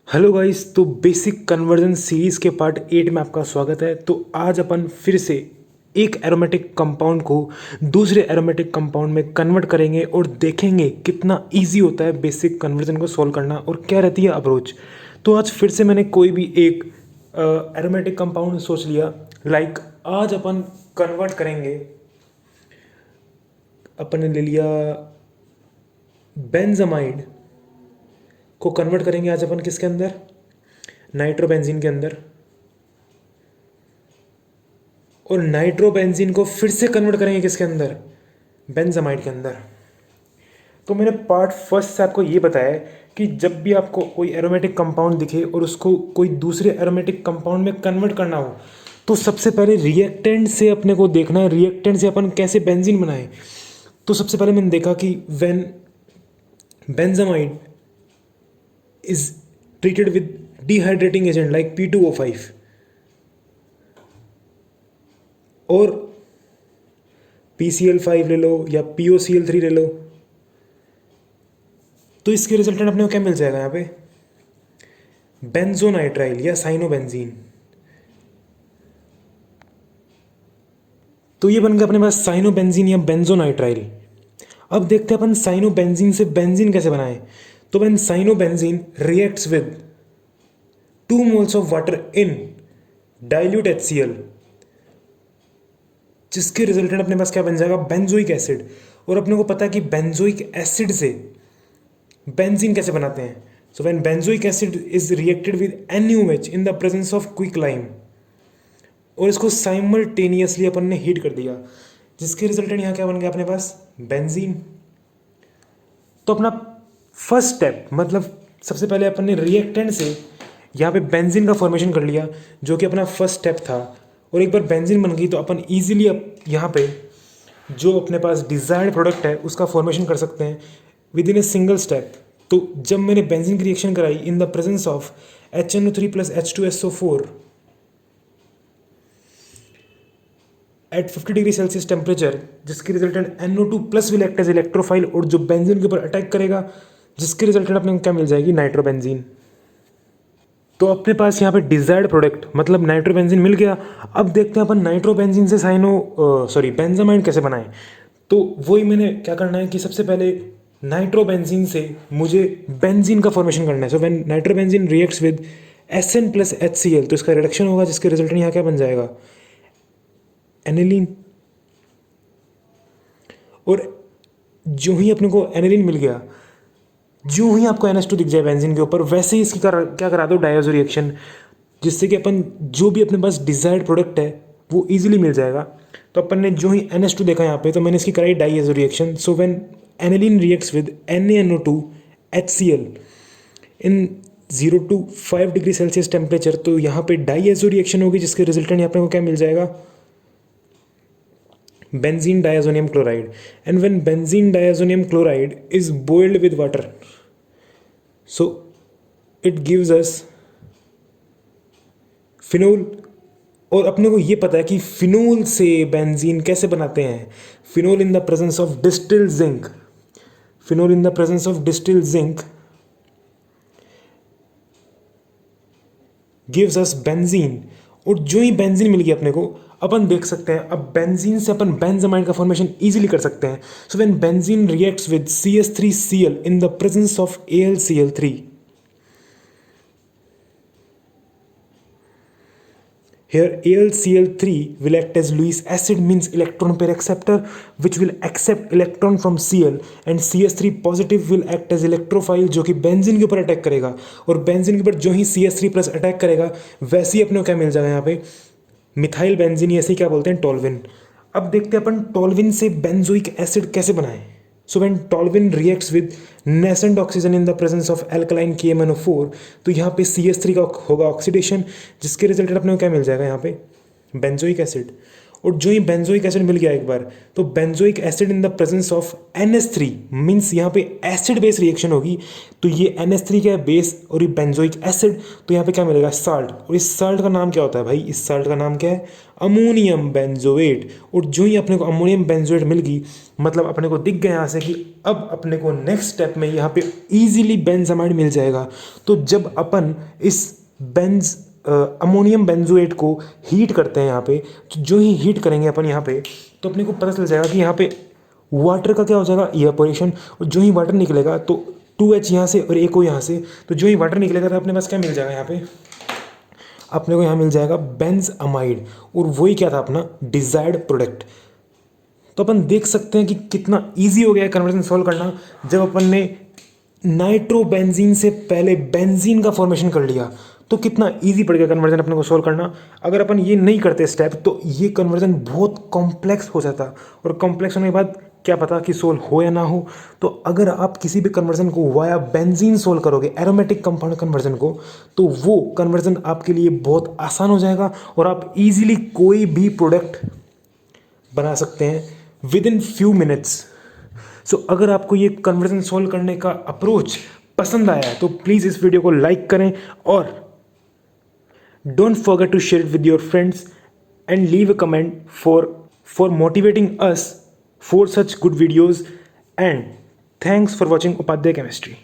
Hello guys. तो basic conversion series के part 8 में आपका स्वागत है। तो आज अपन फिर से एक एरोमेटिक कंपाउंड को दूसरे एरोमेटिक कंपाउंड में कन्वर्ट करेंगे और देखेंगे कितना इजी होता है बेसिक कन्वर्जन को सॉल्व करना और क्या रहती है अप्रोच। तो आज फिर से मैंने कोई भी एक एरोमेटिक कंपाउंड सोच लिया। आज अपन कन्वर्ट करेंगे, अपन ने ले लिया बेंजामाइड को कन्वर्ट करेंगे आज अपन किसके अंदर, नाइट्रोबेंजीन के अंदर। और नाइट्रोबेंजीन को फिर से कन्वर्ट करेंगे किसके अंदर, बेंजामाइड के अंदर। तो मैंने पार्ट फर्स्ट से आपको ये बताया है कि जब भी आपको कोई एरोमेटिक कंपाउंड दिखे और उसको कोई दूसरे एरोमेटिक कंपाउंड में कन्वर्ट करना हो तो सबसे पहले रिएक्टेंट से अपने को देखना है, रिएक्टेंट से अपन कैसे बेंजीन बनाए। तो सबसे पहले मैंने देखा कि when benzamide is treated with dehydrating agent like P2O5 और PCl5 ले लो या POCl3 ले लो, तो इसके रिजल्टेंट अपने को क्या मिल जाएगा यहाँ पे, बेंजोनाइट्राइल या साइनोबेंजीन। तो ये बन गया अपने पास साइनोबेंजीन या बेंजोनाइट्राइल। अब देखते हैं अपन साइनोबेंजीन से बेंजीन कैसे बनाएं। तो when cyanobenzene reacts with 2 moles of water in dilute HCl, जिसके रिजल्टेंट अपने पास क्या बन जाएगा, बेंजोइक एसिड। और अपने को पता है कि बेंजोइक एसिड से बेंजीन कैसे बनाते हैं। So when benzoic acid is reacted with NaOH in the presence of quicklime, और इसको साइमल्टेनियसली अपन ने हीट कर दिया, जिसके रिजल्टेंट यहाँ क्या बन गया अपने पास, बेंजीन। तो अपना फर्स्ट स्टेप मतलब सबसे पहले अपन ने रिएक्टेंट से यहाँ पे बेंजीन का फॉर्मेशन कर लिया, जो कि अपना फर्स्ट स्टेप था। और एक बार बेंजीन बन गई तो अपन ईजिली अब यहाँ पे जो अपने पास डिज़ायर्ड प्रोडक्ट है उसका फॉर्मेशन कर सकते हैं within a single step. तो जब मैंने बेंजीन की रिएक्शन कराई in the presence of HNO3 plus H2SO4 at 50 degree Celsius temperature, जिसके resultant NO2 plus will act as electrophile और जो बेंजीन के ऊपर अटैक करेगा, जिसके रिजल्टेंट अपने को क्या मिल जाएगी, नाइट्रोबेंजीन। तो अपने पास यहाँ पे डिजायर्ड प्रोडक्ट मतलब नाइट्रोबेंजीन मिल गया। अब देखते हैं अपन नाइट्रोबेंजीन से बेंजामाइड कैसे बनाएं। तो वही मैंने क्या करना है कि सबसे पहले नाइट्रोबेंजीन से मुझे बेंजीन का फॉर्मेशन करना है। So when nitrobenzene reacts with SN plus HCl, तो इसका रिडक्शन होगा, जिसके रिजल्टेंट यहाँ क्या बन जाएगा, एनिलीन। और जो ही अपने को एनिलीन मिल गया, जो ही आपको NH2 दिख जाए बेंजीन के ऊपर, वैसे ही इसकी क्या करा दो, डायज़ो रिएक्शन, जिससे कि अपन जो भी अपने पास डिजायर्ड प्रोडक्ट है वो इजीली मिल जाएगा। तो अपन ने जो ही NH2 देखा यहाँ पे, तो मैंने इसकी कराई diazo reaction. So when aniline reacts with NaNO2 HCl in 0 to 5 degree Celsius temperature, तो यहाँ पे डायज़ो रिएक्शन होगी, जिसके रिजल्टेंट यहाँ पे को क्या मिल जाएगा, benzene diazonium chloride. And when benzene diazonium chloride is boiled with water, so it gives us phenol। और अपने को ये पता है कि फिनोल से बेंजीन कैसे बनाते हैं, phenol in the presence of distil zinc, phenol in the presence of distil zinc gives us benzene. और जो ही बेंजीन मिल गया अपने को, अपन देख सकते हैं अब बेंजीन से अपन बेंजामाइड का फॉर्मेशन इजीली कर सकते हैं। So when benzene reacts with CS3Cl in the presence of AlCl3, here AlCl3 will act as Lewis acid, means electron pair acceptor, which will accept electron from Cl, and CS3 positive will act as electrophile, जो कि benzene के ऊपर attack करेगा। और benzene के ऊपर जो ही CS3 plus attack करेगा, वैसे ही अपने को क्या मिल जाएगा यहाँ पे, मिथाइल बेंजीन, ऐसे क्या बोलते हैं, टोल्विन। अब देखते हैं अपन टोल्विन से बेंजोइक एसिड कैसे बनाएं। So when toluene reacts with nascent oxygen in the presence of alkaline KMnO4, तो यहाँ पे CS3 का होगा ऑक्सीडेशन, जिसके रिजल्टेंट अपने को क्या मिल जाएगा यहाँ पे, बेंजोइक एसिड। और जो ही बेंजोइक एसिड मिल गया एक बार, तो benzoic acid in the presence of NH3 means यहाँ पे एसिड बेस रिएक्शन होगी। तो ये NH3 क्या है, बेस, और ये बेंजोइक एसिड, तो यहाँ पे क्या मिलेगा, साल्ट। और इस साल्ट का नाम क्या होता है भाई, इस साल्ट का नाम क्या है, अमोनियम बेंजोएट। और जो ही अपने को अमोनियम बेंजोएट मिल गई, मतलब अपने को दिख गया यहाँ से कि अब अपने को नेक्स्ट स्टेप में यहाँ पे ईजिली बेंजामाइड मिल जाएगा। तो जब अपन इस अमोनियम बेंजोएट को हीट करते हैं यहाँ पे, तो जो ही हीट करेंगे अपन यहाँ पे, तो अपने को पता चल जाएगा कि यहाँ पे वाटर का क्या हो जाएगा, इवेपोरेशन। और जो ही वाटर निकलेगा तो 2H यहाँ से और एक को यहाँ से, तो जो ही वाटर निकलेगा तो अपने पास क्या मिल जाएगा, यहाँ पे अपने को यहाँ मिल जाएगा बेंजअमाइड। और वही क्या था अपना डिजायर्ड प्रोडक्ट। तो अपन देख सकते हैं कि कितना इजी हो गया है कन्वर्जन सॉल्व करना, जब अपन ने नाइट्रोबेंजीन से पहले बेंजीन का फॉर्मेशन कर लिया, तो कितना इजी पड़ गया कन्वर्जन अपने को सोल्व करना। अगर अपन ये नहीं करते स्टेप, तो ये कन्वर्जन बहुत कॉम्प्लेक्स हो जाता, और कॉम्प्लेक्स होने के बाद क्या पता कि सोल्व हो या ना हो। तो अगर आप किसी भी कन्वर्जन को वाया बेंजीन सोल्व करोगे, एरोमेटिक कंपाउंड कन्वर्जन को, तो वो कन्वर्जन आपके लिए बहुत आसान हो जाएगा, और आप इजीली कोई भी प्रोडक्ट बना सकते हैं विद इन फ्यू मिनट्स। सो अगर आपको ये कन्वर्जन सॉल्व करने का अप्रोच पसंद आया है, तो प्लीज़ इस वीडियो को लाइक करें, और don't forget to share it with your friends and leave a comment for motivating us for such good videos. And thanks for watching Upadhyay Chemistry.